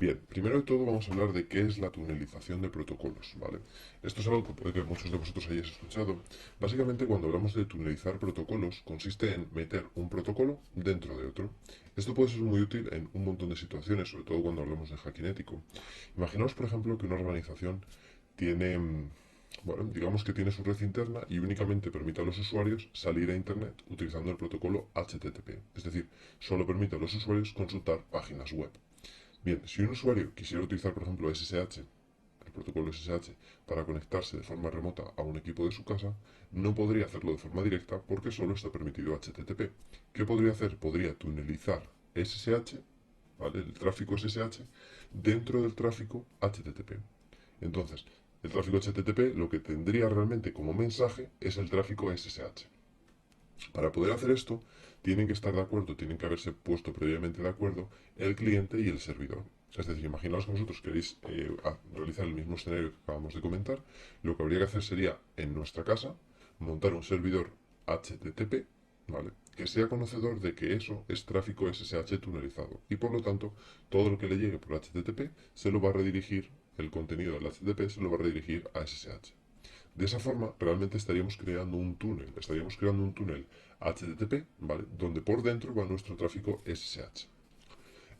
Bien, primero de todo vamos a hablar de qué es la tunelización de protocolos, ¿vale? Esto es algo que puede que muchos de vosotros hayáis escuchado. Básicamente, cuando hablamos de tunelizar protocolos, consiste en meter un protocolo dentro de otro. Esto puede ser muy útil en un montón de situaciones, sobre todo cuando hablamos de hacking ético. Imaginaos, por ejemplo, que una organización tiene, bueno, digamos que tiene su red interna y únicamente permite a los usuarios salir a Internet utilizando el protocolo HTTP. Es decir, solo permite a los usuarios consultar páginas web. Bien, si un usuario quisiera utilizar, por ejemplo, SSH, el protocolo SSH, para conectarse de forma remota a un equipo de su casa, no podría hacerlo de forma directa porque solo está permitido HTTP. ¿Qué podría hacer? Podría tunelizar SSH, ¿vale? El tráfico SSH, dentro del tráfico HTTP. Entonces, el tráfico HTTP lo que tendría realmente como mensaje es el tráfico SSH. Para poder hacer esto, tienen que estar de acuerdo, tienen que haberse puesto previamente de acuerdo el cliente y el servidor. Es decir, imaginaos que vosotros queréis realizar el mismo escenario que acabamos de comentar. Lo que habría que hacer sería, en nuestra casa, montar un servidor HTTP, ¿vale? Que sea conocedor de que eso es tráfico SSH tunelizado. Y por lo tanto, todo lo que le llegue por HTTP se lo va a redirigir, el contenido del HTTP se lo va a redirigir a SSH. De esa forma, realmente estaríamos creando un túnel HTTP, ¿vale? Donde por dentro va nuestro tráfico SSH.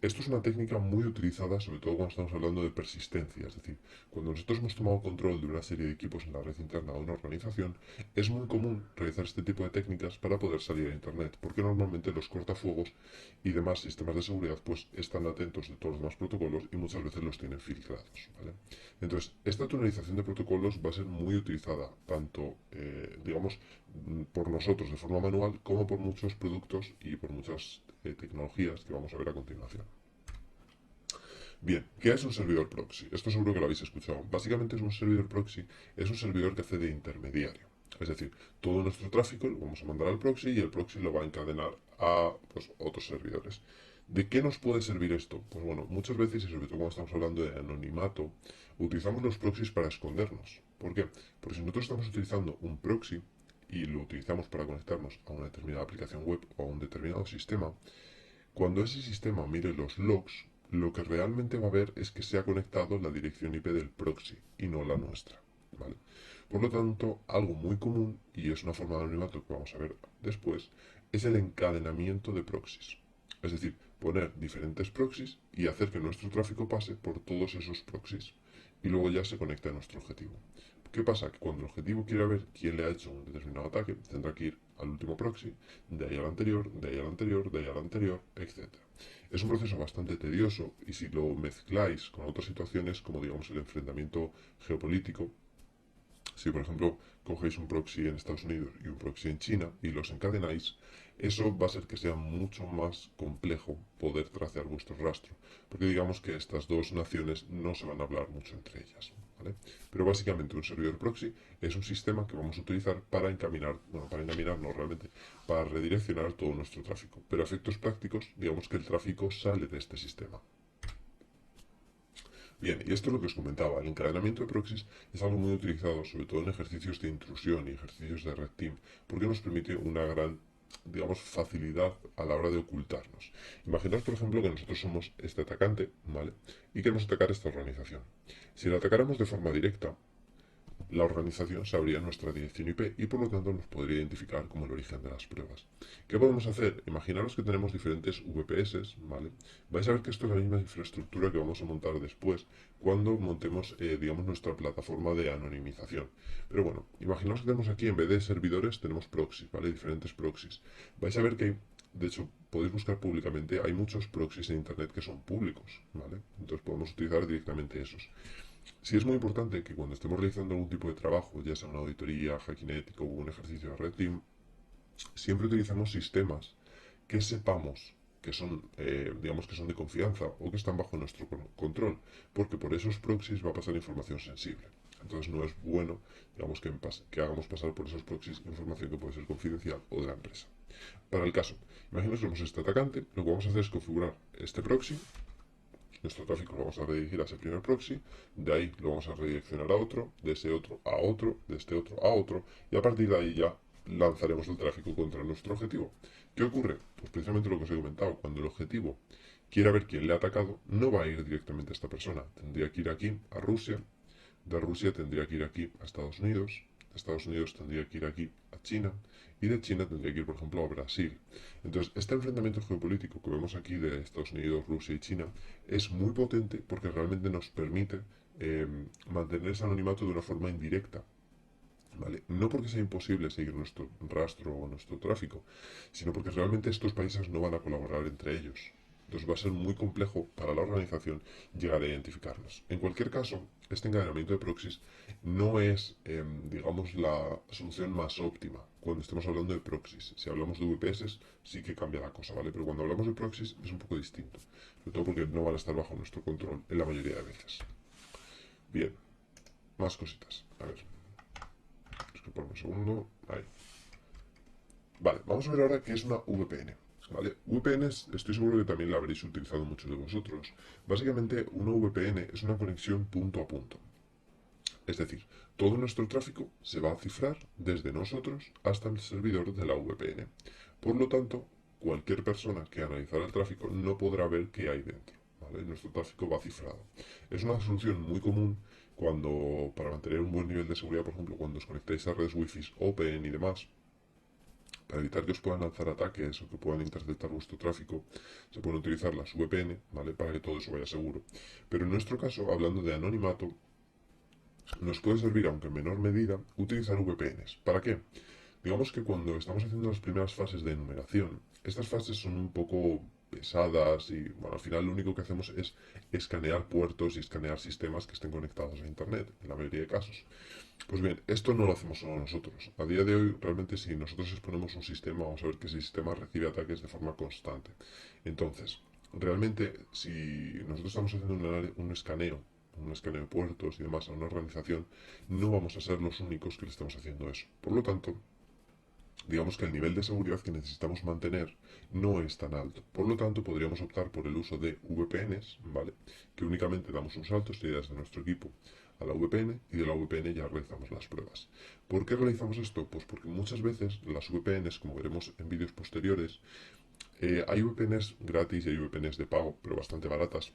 Esto es una técnica muy utilizada, sobre todo cuando estamos hablando de persistencia, es decir, cuando nosotros hemos tomado control de una serie de equipos en la red interna de una organización, es muy común realizar este tipo de técnicas para poder salir a Internet, porque normalmente los cortafuegos y demás sistemas de seguridad pues están atentos de todos los demás protocolos y muchas veces los tienen filtrados, ¿vale? Entonces, esta tunelización de protocolos va a ser muy utilizada, tanto, digamos, por nosotros de forma manual, como por muchos productos y por muchas tecnologías que vamos a ver a continuación. Bien, ¿qué es un servidor proxy? Esto seguro que lo habéis escuchado. Básicamente es un servidor proxy, es un servidor que hace de intermediario. Es decir, todo nuestro tráfico lo vamos a mandar al proxy y el proxy lo va a encadenar a pues, otros servidores. ¿De qué nos puede servir esto? Pues bueno, muchas veces, y sobre todo cuando estamos hablando de anonimato, utilizamos los proxies para escondernos. ¿Por qué? Porque si nosotros estamos utilizando un proxy y lo utilizamos para conectarnos a una determinada aplicación web o a un determinado sistema, cuando ese sistema mire los logs, lo que realmente va a ver es que se ha conectado la dirección IP del proxy y no la nuestra, ¿vale? Por lo tanto, algo muy común, y es una forma de anonimato que vamos a ver después, es el encadenamiento de proxies. Es decir, poner diferentes proxies y hacer que nuestro tráfico pase por todos esos proxies y luego ya se conecta a nuestro objetivo. ¿Qué pasa? Que cuando el objetivo quiera ver quién le ha hecho un determinado ataque, tendrá que ir al último proxy, de ahí al anterior, de ahí al anterior, de ahí al anterior, etc. Es un proceso bastante tedioso y si lo mezcláis con otras situaciones como digamos el enfrentamiento geopolítico, si por ejemplo cogéis un proxy en Estados Unidos y un proxy en China y los encadenáis, eso va a ser que sea mucho más complejo poder trazar vuestro rastro, porque digamos que estas dos naciones no se van a hablar mucho entre ellas, ¿vale? Pero básicamente un servidor proxy es un sistema que vamos a utilizar para encaminar, bueno, para encaminar no realmente, para redireccionar todo nuestro tráfico. Pero a efectos prácticos, digamos que el tráfico sale de este sistema. Bien, y esto es lo que os comentaba. El encadenamiento de proxies es algo muy utilizado, sobre todo en ejercicios de intrusión y ejercicios de red team, porque nos permite una gran, digamos, facilidad a la hora de ocultarnos. Imaginaos, por ejemplo, que nosotros somos este atacante, ¿vale? Y queremos atacar esta organización. Si la atacáramos de forma directa, la organización sabría nuestra dirección IP y por lo tanto nos podría identificar como el origen de las pruebas. ¿Qué podemos hacer? Imaginaros que tenemos diferentes VPS, ¿vale? Vais a ver que esto es la misma infraestructura que vamos a montar después cuando montemos, digamos, nuestra plataforma de anonimización. Pero bueno, imaginaos que tenemos aquí, en vez de servidores, tenemos proxies, ¿vale? Diferentes proxies. Vais a ver que de hecho, podéis buscar públicamente, hay muchos proxies en Internet que son públicos, ¿vale? Entonces podemos utilizar directamente esos. Sí es muy importante que cuando estemos realizando algún tipo de trabajo, ya sea una auditoría, hacking ético o un ejercicio de red team, siempre utilizamos sistemas que sepamos que son, digamos que son de confianza o que están bajo nuestro control, porque por esos proxies va a pasar información sensible. Entonces no es bueno, digamos, que hagamos pasar por esos proxies información que puede ser confidencial o de la empresa. Para el caso, imaginaos que somos este atacante, lo que vamos a hacer es configurar este proxy. Nuestro tráfico lo vamos a redirigir a ese primer proxy, de ahí lo vamos a redireccionar a otro, de ese otro a otro, de este otro a otro, y a partir de ahí ya lanzaremos el tráfico contra nuestro objetivo. ¿Qué ocurre? Pues precisamente lo que os he comentado, cuando el objetivo quiera ver quién le ha atacado, no va a ir directamente a esta persona, tendría que ir aquí a Rusia, de Rusia tendría que ir aquí a Estados Unidos, de Estados Unidos tendría que ir aquí a China, y de China tendría que ir, por ejemplo, a Brasil. Entonces, este enfrentamiento geopolítico que vemos aquí de Estados Unidos, Rusia y China es muy potente porque realmente nos permite mantener ese anonimato de una forma indirecta. ¿Vale? No porque sea imposible seguir nuestro rastro o nuestro tráfico, sino porque realmente estos países no van a colaborar entre ellos. Entonces va a ser muy complejo para la organización llegar a identificarlos. En cualquier caso, este encadenamiento de proxies no es, digamos, la solución más óptima cuando estemos hablando de proxies. Si hablamos de VPS, sí que cambia la cosa, ¿vale? Pero cuando hablamos de proxies es un poco distinto. Sobre todo porque no van a estar bajo nuestro control en la mayoría de veces. Bien, más cositas. A ver. Por un segundo. Ahí. Vale, vamos a ver ahora qué es una VPN. ¿Vale? VPNs, estoy seguro que también la habréis utilizado muchos de vosotros. Básicamente, una VPN es una conexión punto a punto. Es decir, todo nuestro tráfico se va a cifrar desde nosotros hasta el servidor de la VPN. Por lo tanto, cualquier persona que analizara el tráfico no podrá ver qué hay dentro. ¿Vale? Nuestro tráfico va cifrado. Es una solución muy común cuando, para mantener un buen nivel de seguridad, por ejemplo, cuando os conectáis a redes Wi-Fi Open y demás, para evitar que os puedan lanzar ataques o que puedan interceptar vuestro tráfico, se pueden utilizar las VPN, ¿vale? Para que todo eso vaya seguro. Pero en nuestro caso, hablando de anonimato, nos puede servir, aunque en menor medida, utilizar VPNs. ¿Para qué? Digamos que cuando estamos haciendo las primeras fases de enumeración, estas fases son un poco pesadas y, bueno, al final lo único que hacemos es escanear puertos y escanear sistemas que estén conectados a Internet, en la mayoría de casos. Pues bien, esto no lo hacemos solo nosotros. A día de hoy, realmente, si nosotros exponemos un sistema, vamos a ver que ese sistema recibe ataques de forma constante. Entonces, realmente, si nosotros estamos haciendo un escaneo de puertos y demás a una organización, no vamos a ser los únicos que le estamos haciendo eso. Por lo tanto, digamos que el nivel de seguridad que necesitamos mantener no es tan alto. Por lo tanto, podríamos optar por el uso de VPNs, ¿vale? Que únicamente damos un salto, esto ya es de nuestro equipo, a la VPN y de la VPN ya realizamos las pruebas. ¿Por qué realizamos esto? Pues porque muchas veces las VPNs, como veremos en vídeos posteriores, hay VPNs gratis y hay VPNs de pago, pero bastante baratas,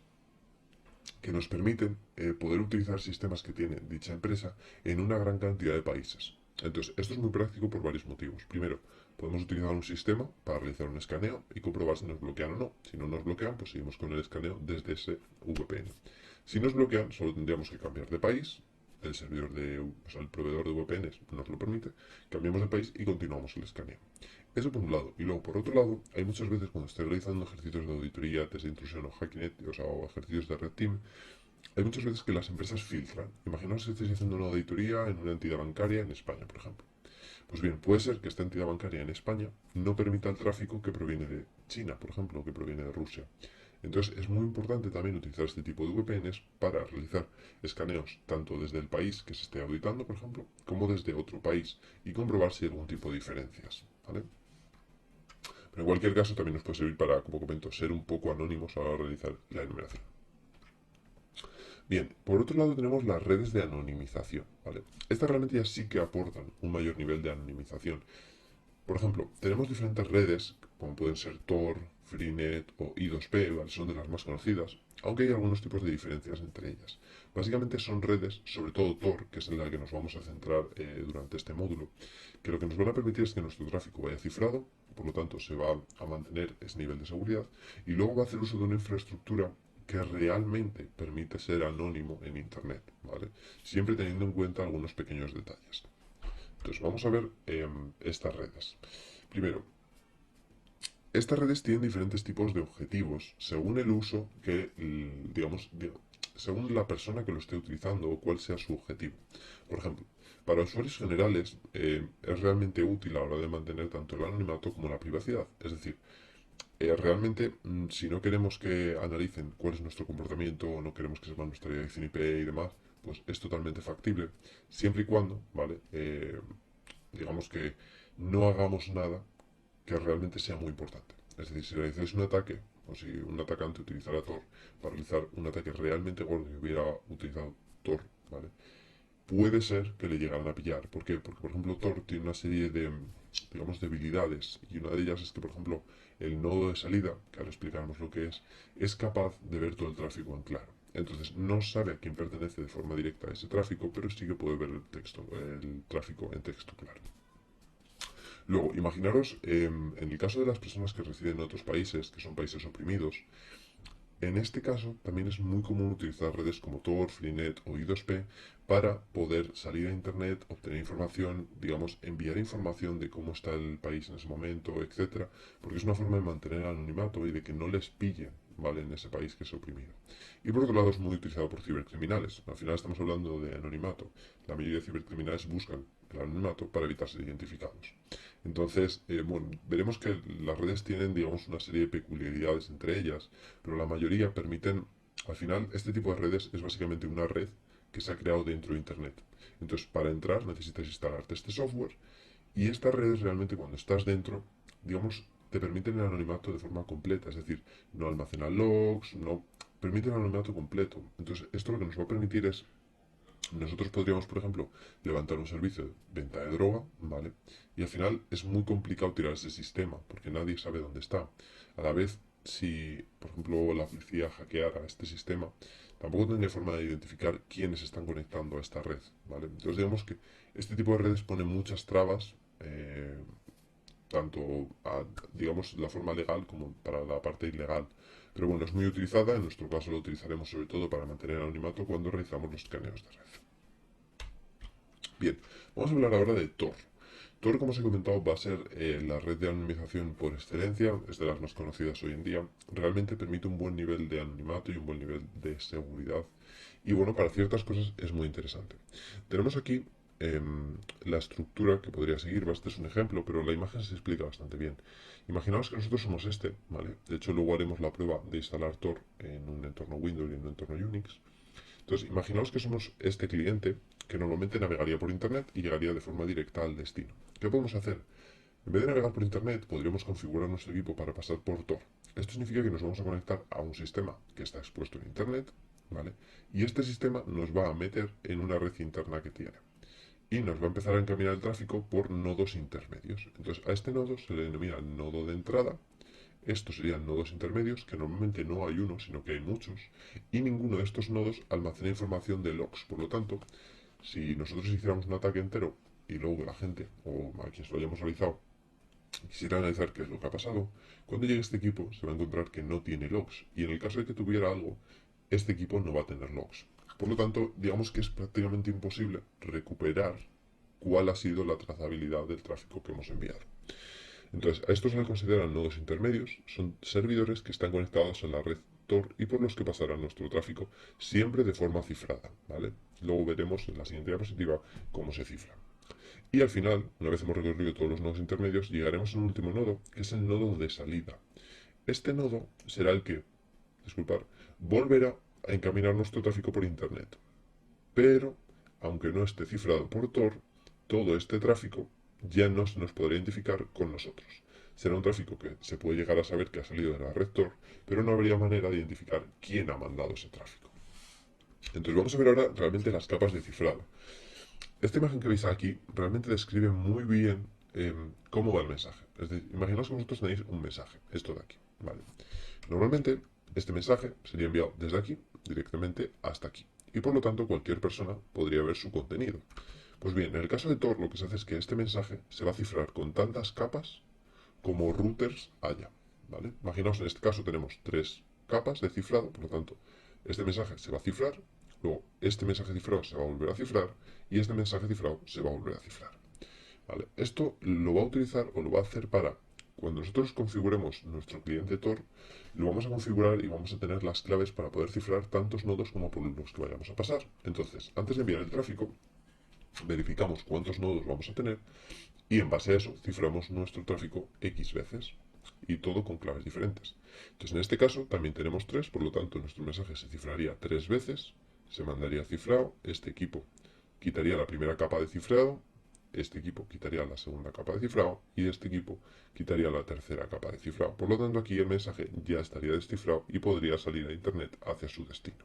que nos permiten poder utilizar sistemas que tiene dicha empresa en una gran cantidad de países. Entonces, esto es muy práctico por varios motivos. Primero, podemos utilizar un sistema para realizar un escaneo y comprobar si nos bloquean o no. Si no nos bloquean, pues seguimos con el escaneo desde ese VPN. Si nos bloquean, solo tendríamos que cambiar de país. El servidor o sea, el proveedor de VPNs nos lo permite. Cambiamos de país y continuamos el escaneo. Eso por un lado. Y luego, por otro lado, hay muchas veces cuando estoy realizando ejercicios de auditoría, test de intrusión o hacking, o sea, o ejercicios de red team, hay muchas veces que las empresas filtran. Imaginaos que estáis haciendo una auditoría en una entidad bancaria en España, por ejemplo. Pues bien, puede ser que esta entidad bancaria en España no permita el tráfico que proviene de China, por ejemplo, o que proviene de Rusia. Entonces es muy importante también utilizar este tipo de VPNs para realizar escaneos tanto desde el país que se esté auditando, por ejemplo, como desde otro país y comprobar si hay algún tipo de diferencias. ¿Vale? Pero en cualquier caso también nos puede servir para, como comento, ser un poco anónimos a la hora de realizar la enumeración. Bien, por otro lado tenemos las redes de anonimización, ¿vale? Estas realmente ya sí que aportan un mayor nivel de anonimización. Por ejemplo, tenemos diferentes redes, como pueden ser Tor, Freenet o I2P, ¿vale? Son de las más conocidas, aunque hay algunos tipos de diferencias entre ellas. Básicamente son redes, sobre todo Tor, que es en la que nos vamos a centrar durante este módulo, que lo que nos van a permitir es que nuestro tráfico vaya cifrado, por lo tanto se va a mantener ese nivel de seguridad, y luego va a hacer uso de una infraestructura que realmente permite ser anónimo en Internet, ¿vale? Siempre teniendo en cuenta algunos pequeños detalles. Entonces vamos a ver estas redes. Primero, estas redes tienen diferentes tipos de objetivos según el uso que, digamos, según la persona que lo esté utilizando o cuál sea su objetivo. Por ejemplo, para usuarios generales es realmente útil a la hora de mantener tanto el anonimato como la privacidad. Es decir, realmente, si no queremos que analicen cuál es nuestro comportamiento o no queremos que sepan nuestra dirección IP y demás, pues es totalmente factible, siempre y cuando, ¿vale? Digamos que no hagamos nada que realmente sea muy importante. Es decir, si realizáis un ataque, o si un atacante utilizara Tor para realizar un ataque realmente gordo y hubiera utilizado Tor, ¿vale? Puede ser que le llegaran a pillar. ¿Por qué? Porque, por ejemplo, Tor tiene una serie de digamos, debilidades. Y una de ellas es que, por ejemplo, el nodo de salida, que ahora explicaremos lo que es capaz de ver todo el tráfico en claro. Entonces no sabe a quién pertenece de forma directa ese tráfico, pero sí que puede ver el tráfico en texto claro. Luego, imaginaros, en el caso de las personas que residen en otros países, que son países oprimidos, en este caso, también es muy común utilizar redes como Tor, Freenet o I2P para poder salir a Internet, obtener información, digamos, enviar información de cómo está el país en ese momento, etcétera, porque es una forma de mantener el anonimato y de que no les pillen, ¿vale?, en ese país que es oprimido. Y por otro lado, es muy utilizado por cibercriminales. Al final estamos hablando de anonimato. La mayoría de cibercriminales buscan el anonimato para evitar ser identificados. Entonces, bueno, veremos que las redes tienen, digamos, una serie de peculiaridades entre ellas, pero la mayoría permiten, al final, este tipo de redes es básicamente una red que se ha creado dentro de Internet. Entonces, para entrar necesitas instalarte este software y estas redes realmente cuando estás dentro, digamos, te permiten el anonimato de forma completa, es decir, no almacenan logs, no permiten el anonimato completo. Entonces, esto lo que nos va a permitir es nosotros podríamos, por ejemplo, levantar un servicio de venta de droga, ¿vale? Y al final es muy complicado tirar ese sistema, porque nadie sabe dónde está. A la vez, si, por ejemplo, la policía hackeara este sistema, tampoco tendría forma de identificar quiénes están conectando a esta red, ¿vale? Entonces, digamos que este tipo de redes pone muchas trabas, tanto a, digamos, la forma legal como para la parte ilegal. Pero bueno, es muy utilizada, en nuestro caso lo utilizaremos sobre todo para mantener el anonimato cuando realizamos los escaneos de red. Bien, vamos a hablar ahora de Tor. Tor, como os he comentado, va a ser la red de anonimización por excelencia, es de las más conocidas hoy en día. Realmente permite un buen nivel de anonimato y un buen nivel de seguridad. Y bueno, para ciertas cosas es muy interesante. Tenemos aquí la estructura que podría seguir. Este es un ejemplo, pero la imagen se explica bastante bien. Imaginaos que nosotros somos este, ¿vale? De hecho, luego haremos la prueba de instalar Tor en un entorno Windows y en un entorno Unix. Entonces, imaginaos que somos este cliente que normalmente navegaría por Internet y llegaría de forma directa al destino. ¿Qué podemos hacer? En vez de navegar por Internet, podríamos configurar nuestro equipo para pasar por Tor. Esto significa que nos vamos a conectar a un sistema que está expuesto en Internet, ¿vale? Y este sistema nos va a meter en una red interna que tiene. Y nos va a empezar a encaminar el tráfico por nodos intermedios. Entonces, a este nodo se le denomina nodo de entrada. Estos serían nodos intermedios, que normalmente no hay uno, sino que hay muchos, y ninguno de estos nodos almacena información de logs. Por lo tanto, si nosotros hiciéramos un ataque entero y luego la gente, o a quienes lo hayamos realizado, quisiera analizar qué es lo que ha pasado, cuando llegue este equipo se va a encontrar que no tiene logs, y en el caso de que tuviera algo, este equipo no va a tener logs. Por lo tanto, digamos que es prácticamente imposible recuperar cuál ha sido la trazabilidad del tráfico que hemos enviado. Entonces, a estos se les consideran nodos intermedios, son servidores que están conectados a la red Tor y por los que pasará nuestro tráfico, siempre de forma cifrada, ¿vale? Luego veremos en la siguiente diapositiva cómo se cifra. Y al final, una vez hemos recorrido todos los nodos intermedios, llegaremos a un último nodo, que es el nodo de salida. Este nodo será el que, disculpad, volverá a encaminar nuestro tráfico por Internet. Pero, aunque no esté cifrado por Tor, todo este tráfico ya no se nos podrá identificar con nosotros. Será un tráfico que se puede llegar a saber que ha salido de la red Tor, pero no habría manera de identificar quién ha mandado ese tráfico. Entonces vamos a ver ahora realmente las capas de cifrado. Esta imagen que veis aquí realmente describe muy bien cómo va el mensaje. Es decir, imaginaos que vosotros tenéis un mensaje, esto de aquí, ¿vale? Normalmente este mensaje sería enviado desde aquí directamente hasta aquí. Y por lo tanto cualquier persona podría ver su contenido. Pues bien, en el caso de Tor lo que se hace es que este mensaje se va a cifrar con tantas capas como routers haya, ¿vale? Imaginaos en este caso tenemos 3 capas de cifrado, por lo tanto este mensaje se va a cifrar, luego este mensaje cifrado se va a volver a cifrar y este mensaje cifrado se va a volver a cifrar, ¿vale? Esto lo va a utilizar o lo va a hacer para cuando nosotros configuremos nuestro cliente Tor, lo vamos a configurar y vamos a tener las claves para poder cifrar tantos nodos como por los que vayamos a pasar. Entonces, antes de enviar el tráfico, verificamos cuántos nodos vamos a tener y en base a eso ciframos nuestro tráfico X veces y todo con claves diferentes. Entonces en este caso también tenemos 3, por lo tanto nuestro mensaje se cifraría 3 veces, se mandaría cifrado, este equipo quitaría la primera capa de cifrado, este equipo quitaría la segunda capa de cifrado y este equipo quitaría la tercera capa de cifrado. Por lo tanto aquí el mensaje ya estaría descifrado y podría salir a internet hacia su destino.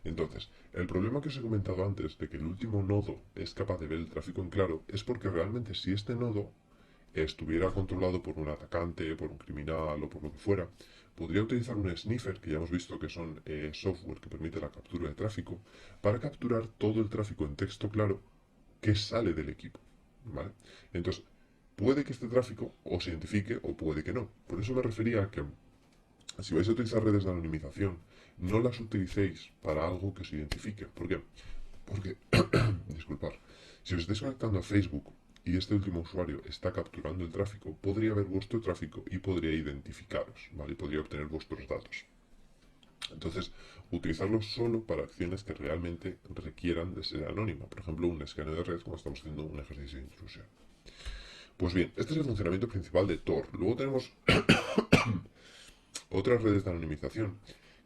Entonces, el problema que os he comentado antes de que el último nodo es capaz de ver el tráfico en claro es porque realmente si este nodo estuviera controlado por un atacante, por un criminal o por lo que fuera, podría utilizar un sniffer, que ya hemos visto que son software que permite la captura de tráfico, para capturar todo el tráfico en texto claro que sale del equipo, ¿vale? Entonces, puede que este tráfico os identifique o puede que no. Por eso me refería a que si vais a utilizar redes de anonimización, no las utilicéis para algo que os identifique. ¿Por qué? Porque, disculpad, si os estáis conectando a Facebook y este último usuario está capturando el tráfico, podría ver vuestro tráfico y podría identificaros, ¿vale? Y podría obtener vuestros datos. Entonces, utilizarlo solo para acciones que realmente requieran de ser anónima. Por ejemplo, un escaneo de red cuando estamos haciendo un ejercicio de intrusión. Pues bien, este es el funcionamiento principal de Tor. Luego tenemos otras redes de anonimización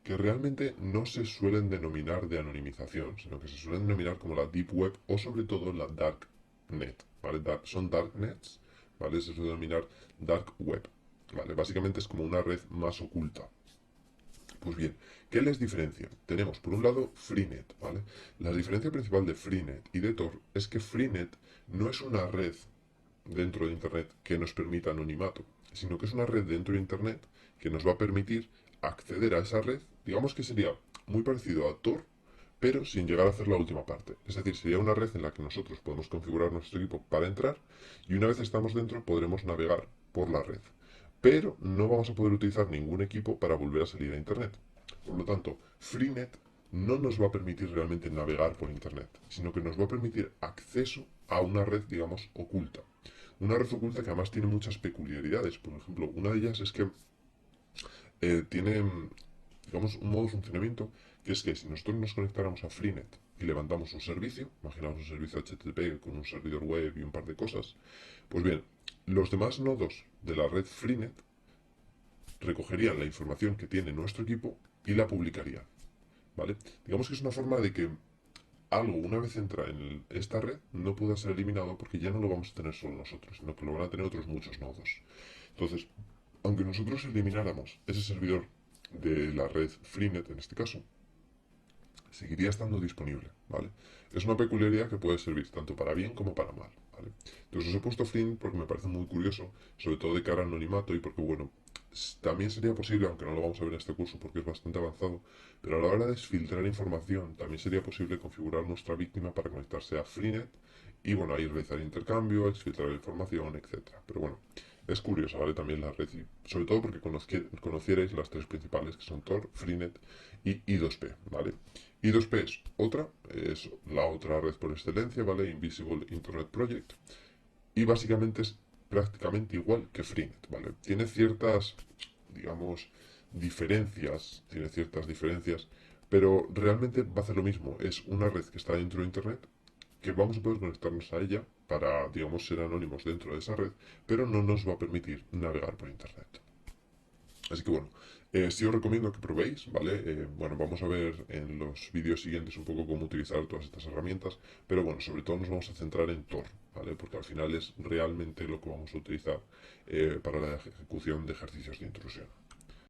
que realmente no se suelen denominar de anonimización, sino que se suelen denominar como la Deep Web o sobre todo la Dark Net, ¿vale? Son Darknets, ¿vale? Se suele denominar Dark Web, ¿vale? Básicamente es como una red más oculta. Pues bien, ¿qué les diferencia? Tenemos por un lado Freenet, ¿vale? La diferencia principal de Freenet y de Tor es que Freenet no es una red dentro de Internet que nos permita anonimato, sino que es una red dentro de Internet que nos va a permitir acceder a esa red, digamos que sería muy parecido a Tor, pero sin llegar a hacer la última parte. Es decir, sería una red en la que nosotros podemos configurar nuestro equipo para entrar y una vez estamos dentro podremos navegar por la red. Pero no vamos a poder utilizar ningún equipo para volver a salir a Internet. Por lo tanto, Freenet no nos va a permitir realmente navegar por Internet, sino que nos va a permitir acceso a una red, digamos, oculta. Una red oculta que además tiene muchas peculiaridades. Por ejemplo, una de ellas es que tiene, digamos, un modo de funcionamiento que es que si nosotros nos conectáramos a Freenet y levantamos un servicio, imaginamos un servicio HTTP con un servidor web y un par de cosas, pues bien, los demás nodos de la red Freenet recogerían la información que tiene nuestro equipo y la publicarían, ¿vale? Digamos que es una forma de que algo, una vez entra en esta red, no pueda ser eliminado porque ya no lo vamos a tener solo nosotros, sino que lo van a tener otros muchos nodos. Entonces, aunque nosotros elimináramos ese servidor de la red Freenet, en este caso, seguiría estando disponible, ¿vale? Es una peculiaridad que puede servir tanto para bien como para mal, ¿vale? Entonces os he puesto Freenet porque me parece muy curioso, sobre todo de cara al anonimato y porque, bueno, también sería posible, aunque no lo vamos a ver en este curso porque es bastante avanzado, pero a la hora de filtrar información también sería posible configurar nuestra víctima para conectarse a Freenet y, bueno, ahí realizar intercambio, exfiltrar información, etcétera. Pero bueno, es curioso, ¿vale? También la red, sobre todo porque conocierais las tres principales, que son Tor, Freenet y I2P, ¿vale? I2P es la otra red por excelencia, ¿vale? Invisible Internet Project. Y básicamente es prácticamente igual que Freenet, ¿vale? Digamos, tiene ciertas diferencias, pero realmente va a hacer lo mismo. Es una red que está dentro de Internet, que vamos a poder conectarnos a ella para, digamos, ser anónimos dentro de esa red, pero no nos va a permitir navegar por Internet. Así que bueno, sí os recomiendo que probéis, ¿vale? Bueno, vamos a ver en los vídeos siguientes un poco cómo utilizar todas estas herramientas, pero bueno, sobre todo nos vamos a centrar en Tor, ¿vale? Porque al final es realmente lo que vamos a utilizar para la ejecución de ejercicios de intrusión.